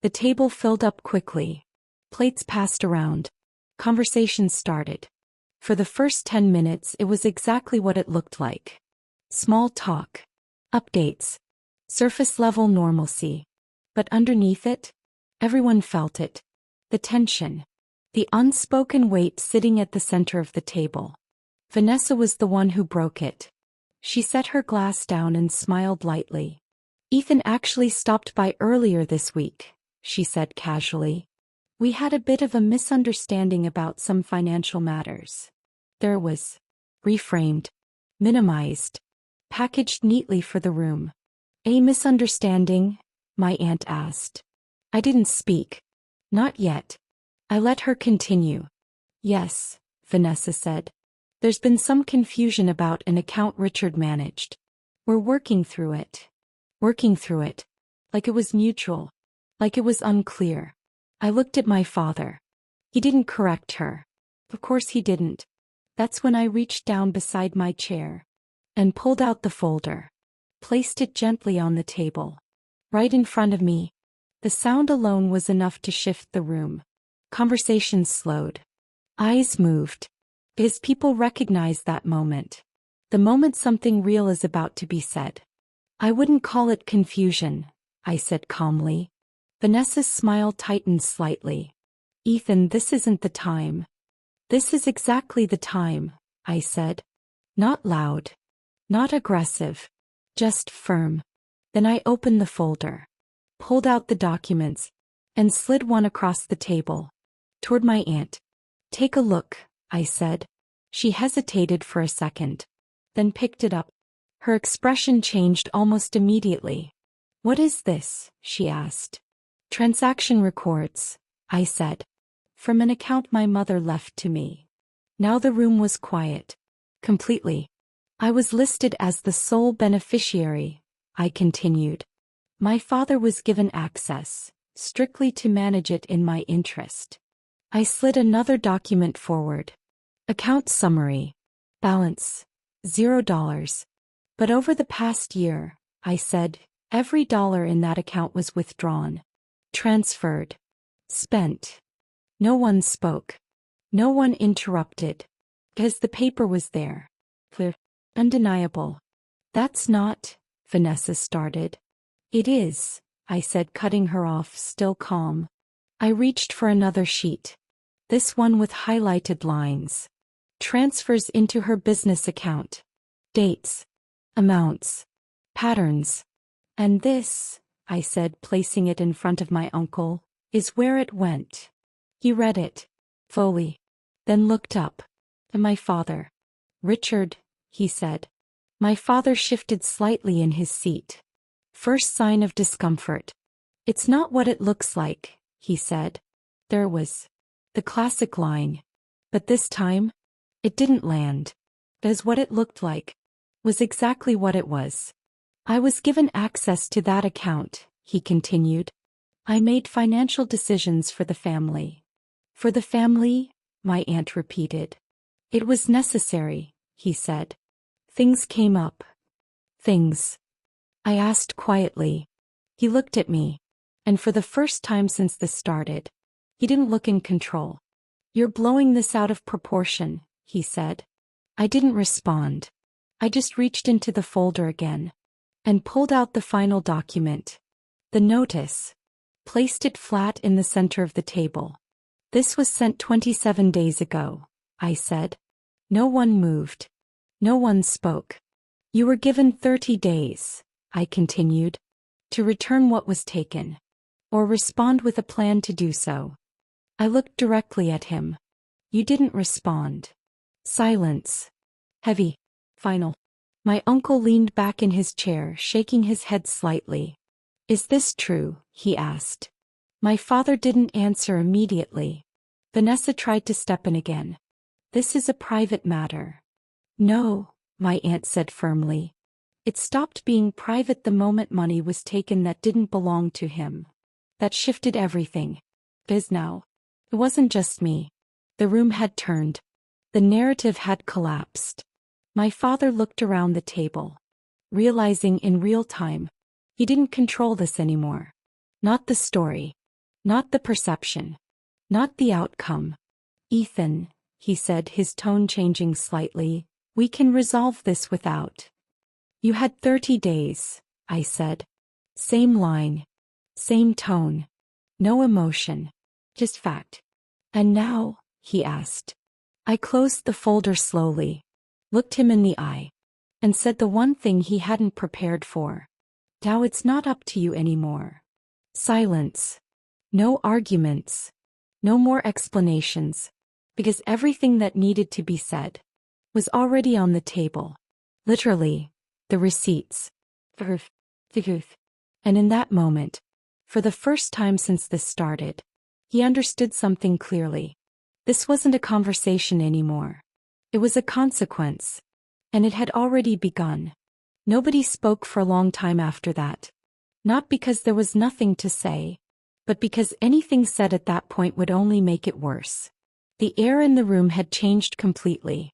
The table filled up quickly. Plates passed around. Conversation started. For the first 10 minutes it was exactly what it looked like. Small talk. Updates. Surface-level normalcy. But underneath it, everyone felt it. The tension. The unspoken weight sitting at the center of the table. Vanessa was the one who broke it. She set her glass down and smiled lightly. "Ethan actually stopped by earlier this week," she said casually. "We had a bit of a misunderstanding about some financial matters." There was. Reframed. Minimized. Packaged neatly for the room. "A misunderstanding?" my aunt asked. I didn't speak. Not yet. I let her continue. "Yes," Vanessa said. "There's been some confusion about an account Richard managed. We're working through it." Working through it. Like it was mutual. Like it was unclear. I looked at my father. He didn't correct her. Of course he didn't. That's when I reached down beside my chair. And pulled out the folder. Placed it gently on the table. Right in front of me. The sound alone was enough to shift the room. Conversation slowed. Eyes moved. Because people recognize that moment. The moment something real is about to be said. "I wouldn't call it confusion," I said calmly. Vanessa's smile tightened slightly. "Ethan, this isn't the time." "This is exactly the time," I said. Not loud. Not aggressive. Just firm. Then I opened the folder. Pulled out the documents. And slid one across the table. Toward my aunt. "Take a look," I said. She hesitated for a second. Then picked it up. Her expression changed almost immediately. "What is this?" she asked. "Transaction records," I said. "From an account my mother left to me." Now the room was quiet. Completely. "I was listed as the sole beneficiary," I continued. "My father was given access, strictly to manage it in my interest." I slid another document forward. Account summary. Balance. $0. "But over the past year," I said, "every dollar in that account was withdrawn. Transferred. Spent." No one spoke. No one interrupted. Because the paper was there. Clear. Undeniable. "That's not," Vanessa started. "It is," I said, cutting her off, still calm. I reached for another sheet. This one with highlighted lines. Transfers into her business account. Dates. Amounts. Patterns. "And this," I said, placing it in front of my uncle, "is where it went." He read it. Fully. Then looked up. At my father. "Richard," he said. My father shifted slightly in his seat. First sign of discomfort. "It's not what it looks like," he said. There was. The classic line. But this time, it didn't land. As what it looked like. Was exactly what it was. "I was given access to that account," he continued. "I made financial decisions for the family." "For the family?" my aunt repeated. "It was necessary," he said. "Things came up." "Things?" I asked quietly. He looked at me. And for the first time since this started, he didn't look in control. "You're blowing this out of proportion," he said. I didn't respond. I just reached into the folder again. And pulled out the final document. The notice. Placed it flat in the center of the table. "This was sent 27 days ago," I said. No one moved. No one spoke. You were given 30 days, I continued, to return what was taken, or respond with a plan to do so. I looked directly at him. You didn't respond. Silence. Heavy. Final. My uncle leaned back in his chair, shaking his head slightly. Is this true? He asked. My father didn't answer immediately. Vanessa tried to step in again. This is a private matter. No, my aunt said firmly. It stopped being private the moment money was taken that didn't belong to him. That shifted everything. Biz now. It wasn't just me. The room had turned. The narrative had collapsed. My father looked around the table, realizing in real time, he didn't control this anymore. Not the story. Not the perception. Not the outcome. Ethan, he said, his tone changing slightly, we can resolve this without. You had 30 days, I said. Same line. Same tone. No emotion. Just fact. And now, he asked. I closed the folder slowly, looked him in the eye, and said the one thing he hadn't prepared for. Now it's not up to you anymore. Silence. No arguments. No more explanations, because everything that needed to be said was already on the table. Literally, the receipts. And in that moment, for the first time since this started, he understood something clearly. This wasn't a conversation anymore. It was a consequence. And it had already begun. Nobody spoke for a long time after that. Not because there was nothing to say, but because anything said at that point would only make it worse. The air in the room had changed completely.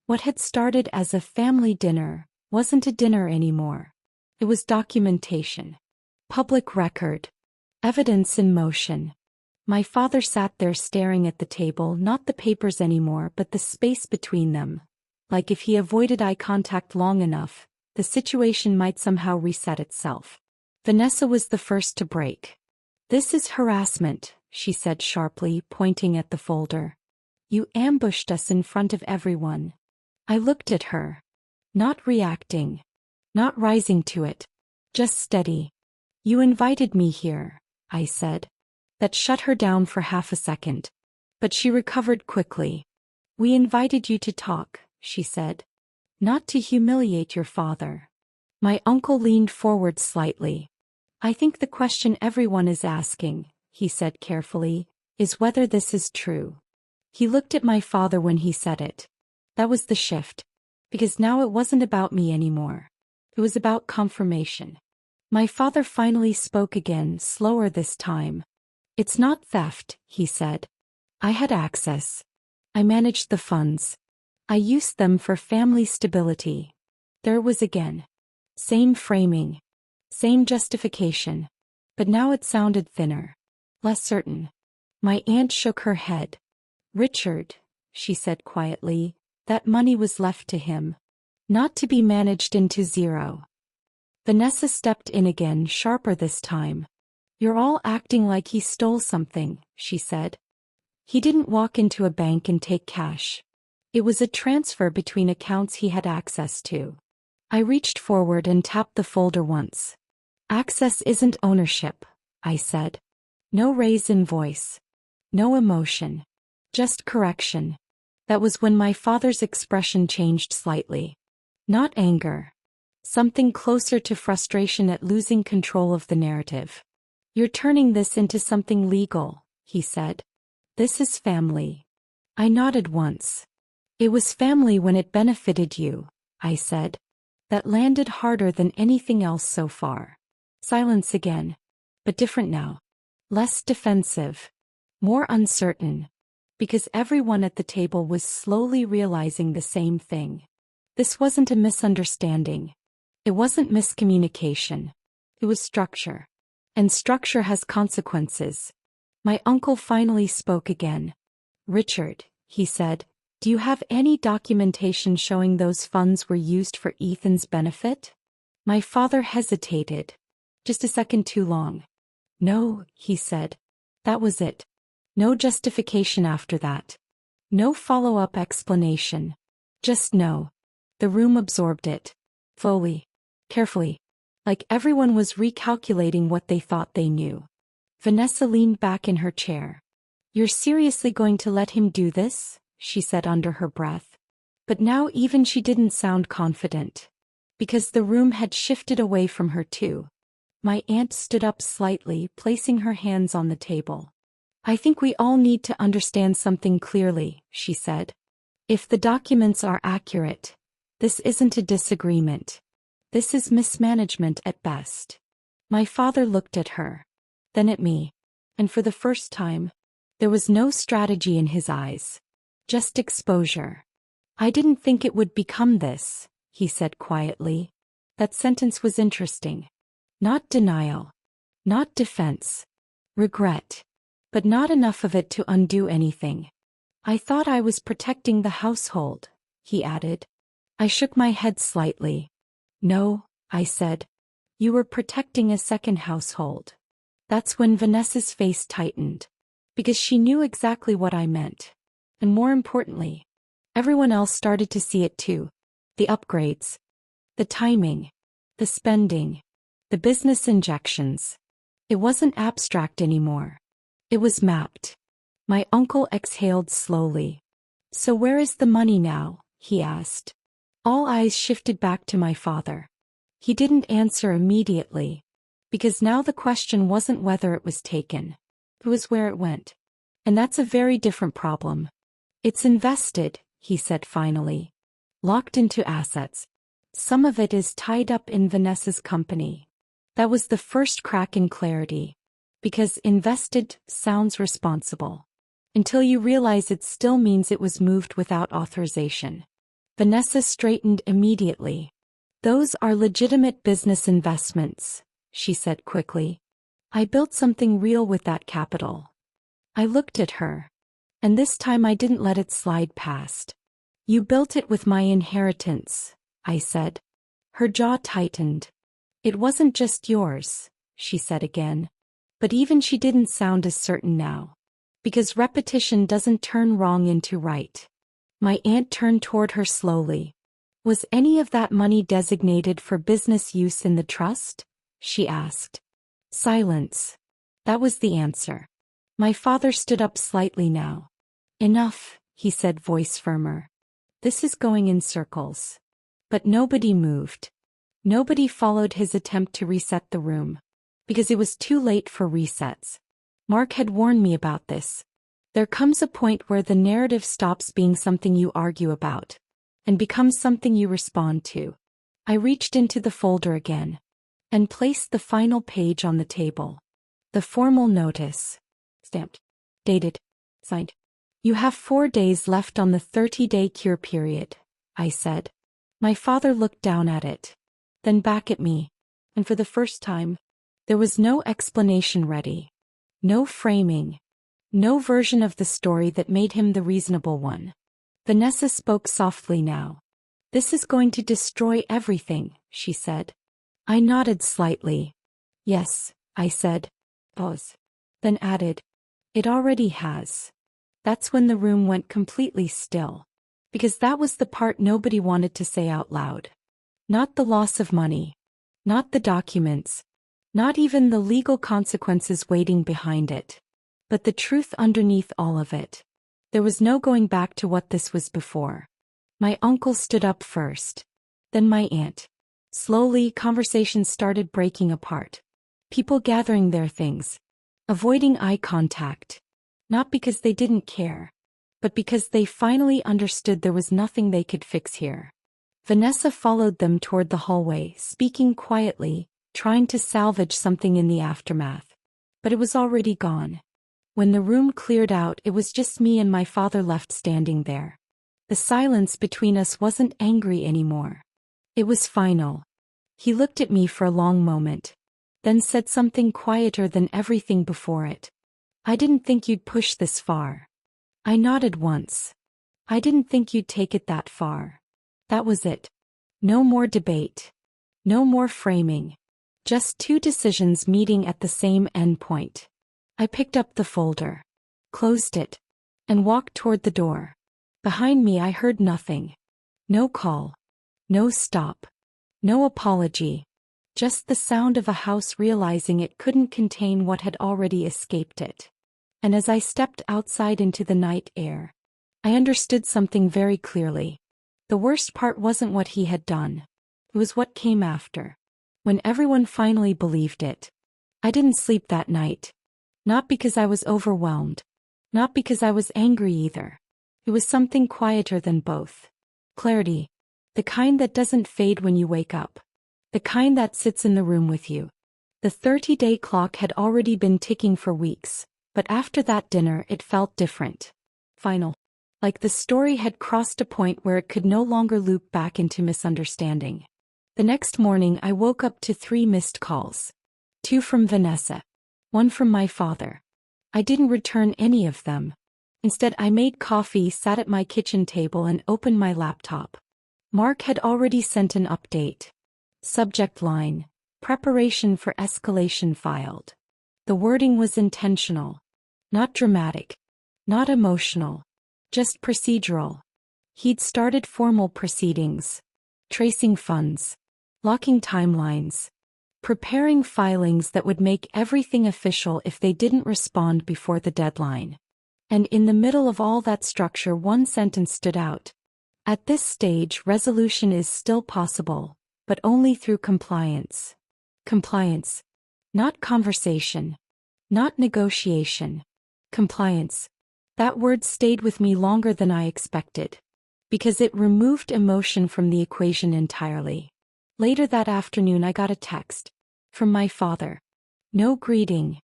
What had started as a family dinner wasn't a dinner anymore. It was documentation. Public record. Evidence in motion. My father sat there staring at the table, not the papers anymore, but the space between them. Like if he avoided eye contact long enough, the situation might somehow reset itself. Vanessa was the first to break. This is harassment, she said sharply, pointing at the folder. You ambushed us in front of everyone. I looked at her. Not reacting. Not rising to it. Just steady. You invited me here, I said. That shut her down for half a second. But she recovered quickly. We invited you to talk, she said. Not to humiliate your father. My uncle leaned forward slightly. I think the question everyone is asking, he said carefully, is whether this is true. He looked at my father when he said it. That was the shift. Because now it wasn't about me anymore. It was about confirmation. My father finally spoke again, slower this time. It's not theft, he said. I had access. I managed the funds. I used them for family stability. There it was again. Same framing. Same justification. But now it sounded thinner. Less certain. My aunt shook her head. Richard, she said quietly, that money was left to him. Not to be managed into zero. Vanessa stepped in again, sharper this time. You're all acting like he stole something, she said. He didn't walk into a bank and take cash. It was a transfer between accounts he had access to. I reached forward and tapped the folder once. Access isn't ownership, I said. No raise in voice. No emotion. Just correction. That was when my father's expression changed slightly. Not anger. Something closer to frustration at losing control of the narrative. You're turning this into something legal, he said. This is family. I nodded once. It was family when it benefited you, I said. That landed harder than anything else so far. Silence again. But different now. Less defensive. More uncertain. Because everyone at the table was slowly realizing the same thing. This wasn't a misunderstanding. It wasn't miscommunication. It was structure. And structure has consequences. My uncle finally spoke again. Richard, he said, do you have any documentation showing those funds were used for Ethan's benefit? My father hesitated. Just a second too long. No, he said. That was it. No justification after that. No follow-up explanation. Just no. The room absorbed it. Slowly. Carefully. Like everyone was recalculating what they thought they knew. Vanessa leaned back in her chair. "You're seriously going to let him do this?" she said under her breath. But now even she didn't sound confident. Because the room had shifted away from her too. My aunt stood up slightly, placing her hands on the table. "I think we all need to understand something clearly," she said. "If the documents are accurate, this isn't a disagreement. This is mismanagement at best." My father looked at her. Then at me. And for the first time, there was no strategy in his eyes. Just exposure. "I didn't think it would become this," he said quietly. That sentence was interesting. Not denial. Not defense. Regret. But not enough of it to undo anything. "I thought I was protecting the household," he added. I shook my head slightly. "No," I said. "You were protecting a second household." That's when Vanessa's face tightened. Because she knew exactly what I meant. And more importantly, everyone else started to see it too. The upgrades. The timing. The spending. The business injections. It wasn't abstract anymore. It was mapped. My uncle exhaled slowly. "So where is the money now?" he asked. All eyes shifted back to my father. He didn't answer immediately. Because now the question wasn't whether it was taken. It was where it went. And that's a very different problem. "It's invested," he said finally. "Locked into assets. Some of it is tied up in Vanessa's company." That was the first crack in clarity. Because invested sounds responsible. Until you realize it still means it was moved without authorization. Vanessa straightened immediately. "Those are legitimate business investments," she said quickly. "I built something real with that capital." I looked at her. And this time I didn't let it slide past. "You built it with my inheritance," I said. Her jaw tightened. "It wasn't just yours," she said again. But even she didn't sound as certain now. Because repetition doesn't turn wrong into right. My aunt turned toward her slowly. "Was any of that money designated for business use in the trust?" she asked. Silence. That was the answer. My father stood up slightly now. "Enough," he said, voice firmer. "This is going in circles." But nobody moved. Nobody followed his attempt to reset the room. Because it was too late for resets. Mark had warned me about this. There comes a point where the narrative stops being something you argue about. And becomes something you respond to. I reached into the folder again. And placed the final page on the table. The formal notice. Stamped. Dated. Signed. "You have 4 days left on the 30-day cure period," I said. My father looked down at it. Then back at me. And for the first time, there was no explanation ready. No framing. No version of the story that made him the reasonable one. Vanessa spoke softly now. "This is going to destroy everything," she said. I nodded slightly. "Yes," I said. Pause. Then added, "It already has." That's when the room went completely still. Because that was the part nobody wanted to say out loud. Not the loss of money. Not the documents. Not even the legal consequences waiting behind it. But the truth underneath all of it. There was no going back to what this was before. My uncle stood up first. Then my aunt. Slowly, conversations started breaking apart. People gathering their things. Avoiding eye contact. Not because they didn't care. But because they finally understood there was nothing they could fix here. Vanessa followed them toward the hallway, speaking quietly, trying to salvage something in the aftermath. But it was already gone. When the room cleared out, it was just me and my father left standing there. The silence between us wasn't angry anymore. It was final. He looked at me for a long moment. Then said something quieter than everything before it. "I didn't think you'd push this far." I nodded once. "I didn't think you'd take it that far." That was it. No more debate. No more framing. Just two decisions meeting at the same endpoint. I picked up the folder. Closed it. And walked toward the door. Behind me I heard nothing. No call. No stop. No apology. Just the sound of a house realizing it couldn't contain what had already escaped it. And as I stepped outside into the night air, I understood something very clearly. The worst part wasn't what he had done. It was what came after. When everyone finally believed it. I didn't sleep that night. Not because I was overwhelmed. Not because I was angry either. It was something quieter than both. Clarity. The kind that doesn't fade when you wake up. The kind that sits in the room with you. The 30-day clock had already been ticking for weeks, but after that dinner it felt different. Final. Like the story had crossed a point where it could no longer loop back into misunderstanding. The next morning I woke up to 3 missed calls. 2 from Vanessa. 1 from my father. I didn't return any of them. Instead I made coffee, sat at my kitchen table and opened my laptop. Mark had already sent an update. Subject line: preparation for escalation filed. The wording was intentional. Not dramatic. Not emotional. Just procedural. He'd started formal proceedings. Tracing funds. Locking timelines. Preparing filings that would make everything official if they didn't respond before the deadline. And in the middle of all that structure one sentence stood out. At this stage resolution is still possible, but only through compliance. Compliance. Not conversation. Not negotiation. Compliance. That word stayed with me longer than I expected. Because it removed emotion from the equation entirely. Later that afternoon I got a text. From my father. No greeting.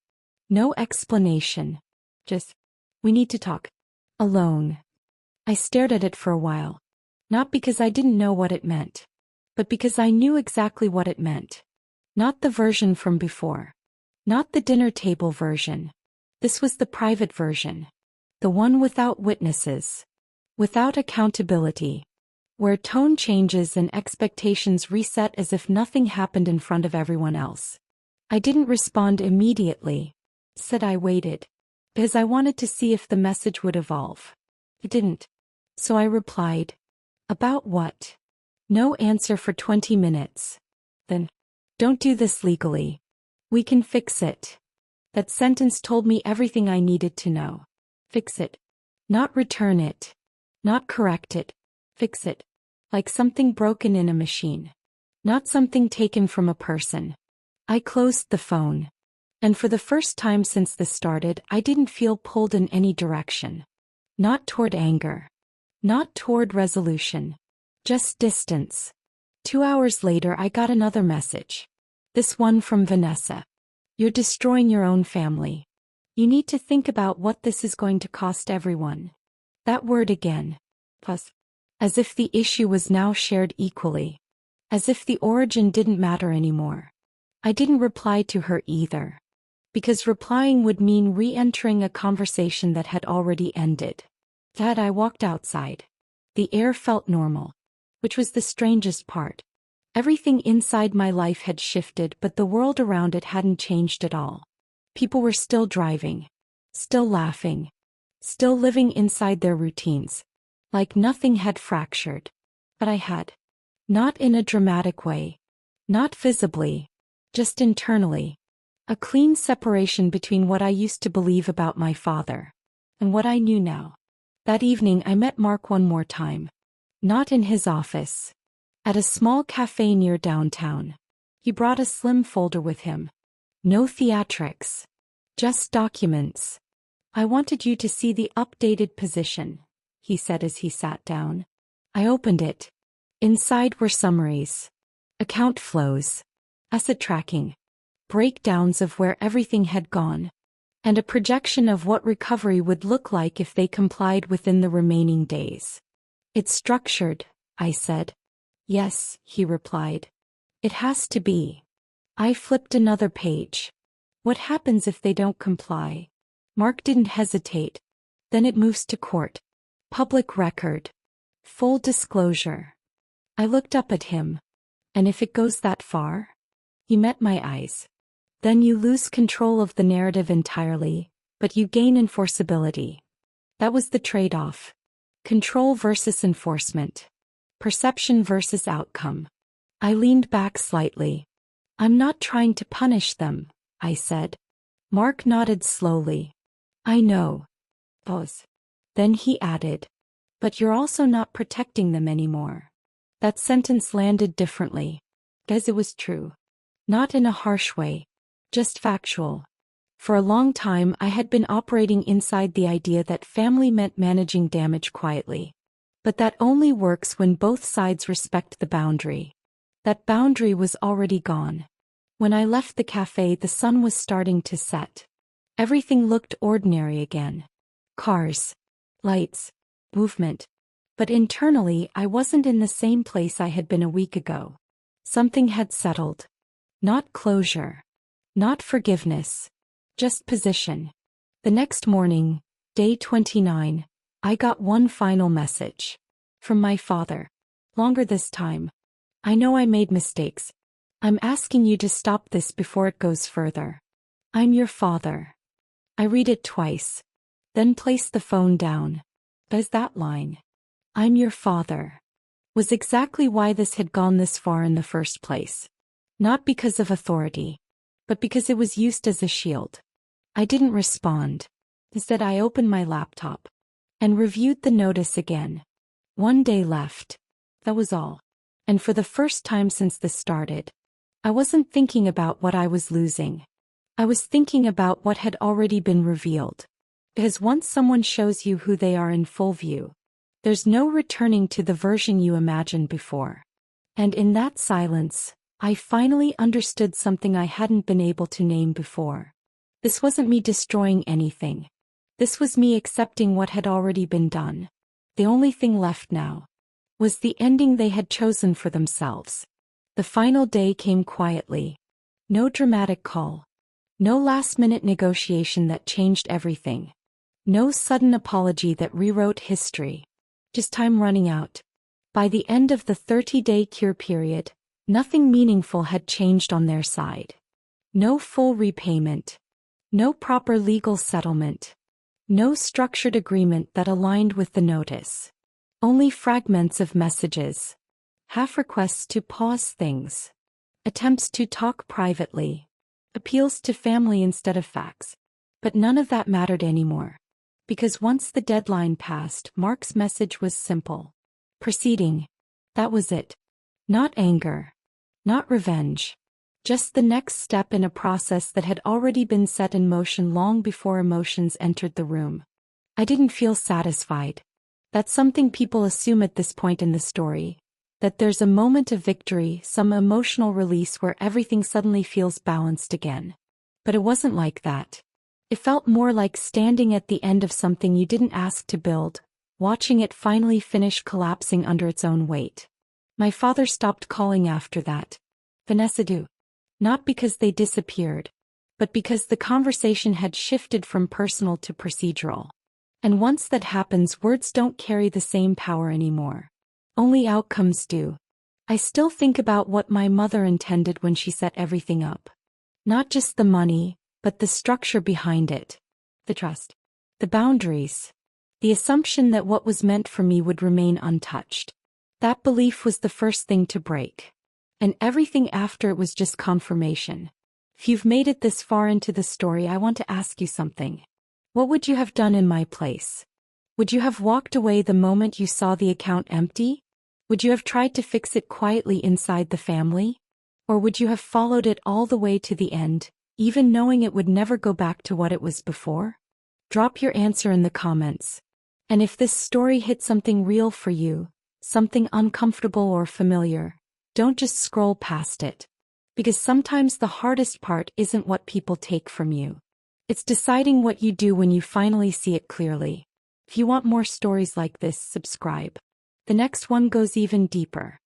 No explanation. Just, we need to talk. Alone. I stared at it for a while. Not because I didn't know what it meant. But because I knew exactly what it meant. Not the version from before. Not the dinner table version. This was the private version. The one without witnesses. Without accountability. Where tone changes and expectations reset as if nothing happened in front of everyone else. I didn't respond immediately. Said I waited. Because I wanted to see if the message would evolve. It didn't. So I replied. About what? No answer for 20 minutes. Then. Don't do this legally. We can fix it. That sentence told me everything I needed to know. Fix it. Not return it. Not correct it. Fix it. Like something broken in a machine. Not something taken from a person. I closed the phone. And for the first time since this started, I didn't feel pulled in any direction. Not toward anger. Not toward resolution. Just distance. 2 hours later I got another message. This one from Vanessa. You're destroying your own family. You need to think about what this is going to cost everyone. That word again. Plus. As if the issue was now shared equally. As if the origin didn't matter anymore. I didn't reply to her either. Because replying would mean re-entering a conversation that had already ended. That I walked outside. The air felt normal. Which was the strangest part. Everything inside my life had shifted, but the world around it hadn't changed at all. People were still driving. Still laughing. Still living inside their routines. Like nothing had fractured. But I had. Not in a dramatic way. Not visibly. Just internally. A clean separation between what I used to believe about my father. And what I knew now. That evening I met Mark one more time. Not in his office. At a small cafe near downtown. He brought a slim folder with him. No theatrics. Just documents. I wanted you to see the updated position, he said as he sat down. I opened it. Inside were summaries. Account flows. Asset tracking. Breakdowns of where everything had gone. And a projection of what recovery would look like if they complied within the remaining days. It's structured, I said. Yes, he replied. It has to be. I flipped another page. What happens if they don't comply? Mark didn't hesitate. Then it moves to court. Public record. Full disclosure. I looked up at him. And if it goes that far? He met my eyes. Then you lose control of the narrative entirely, but you gain enforceability. That was the trade-off. Control versus enforcement. Perception versus outcome. I leaned back slightly. I'm not trying to punish them, I said. Mark nodded slowly. I know. Pause. Then he added. But you're also not protecting them anymore. That sentence landed differently. Guess it was true. Not in a harsh way. Just factual. For a long time I had been operating inside the idea that family meant managing damage quietly. But that only works when both sides respect the boundary. That boundary was already gone. When I left the cafe, the sun was starting to set. Everything looked ordinary again. Cars. Lights. Movement. But internally I wasn't in the same place I had been a week ago. Something had settled. Not closure. Not forgiveness. Just position. The next morning, day 29, I got one final message. From my father. Longer this time. I know I made mistakes. I'm asking you to stop this before it goes further. I'm your father. I read it twice. Then placed the phone down. Does that line? I'm your father. Was exactly why this had gone this far in the first place. Not because of authority. But because it was used as a shield. I didn't respond. Instead I opened my laptop. And reviewed the notice again. 1 day left. That was all. And for the first time since this started, I wasn't thinking about what I was losing. I was thinking about what had already been revealed. Because once someone shows you who they are in full view, there's no returning to the version you imagined before. And in that silence, I finally understood something I hadn't been able to name before. This wasn't me destroying anything. This was me accepting what had already been done. The only thing left now was the ending they had chosen for themselves. The final day came quietly. No dramatic call. No last-minute negotiation that changed everything. No sudden apology that rewrote history. Just time running out. By the end of the 30-day cure period, nothing meaningful had changed on their side. No full repayment. No proper legal settlement. No structured agreement that aligned with the notice. Only fragments of messages. Half requests to pause things. Attempts to talk privately. Appeals to family instead of facts. But none of that mattered anymore. Because once the deadline passed, Mark's message was simple. Proceeding. That was it. Not anger. Not revenge. Just the next step in a process that had already been set in motion long before emotions entered the room. I didn't feel satisfied. That's something people assume at this point in the story. That there's a moment of victory, some emotional release where everything suddenly feels balanced again. But it wasn't like that. It felt more like standing at the end of something you didn't ask to build, watching it finally finish collapsing under its own weight. My father stopped calling after that. Vanessa do. Not because they disappeared, but because the conversation had shifted from personal to procedural. And once that happens, words don't carry the same power anymore. Only outcomes do. I still think about what my mother intended when she set everything up. Not just the money, but the structure behind it. The trust. The boundaries. The assumption that what was meant for me would remain untouched. That belief was the first thing to break. And everything after it was just confirmation. If you've made it this far into the story, I want to ask you something. What would you have done in my place? Would you have walked away the moment you saw the account empty? Would you have tried to fix it quietly inside the family? Or would you have followed it all the way to the end, even knowing it would never go back to what it was before? Drop your answer in the comments. And if this story hit something real for you, something uncomfortable or familiar, don't just scroll past it. Because sometimes the hardest part isn't what people take from you. It's deciding what you do when you finally see it clearly. If you want more stories like this, subscribe. The next one goes even deeper.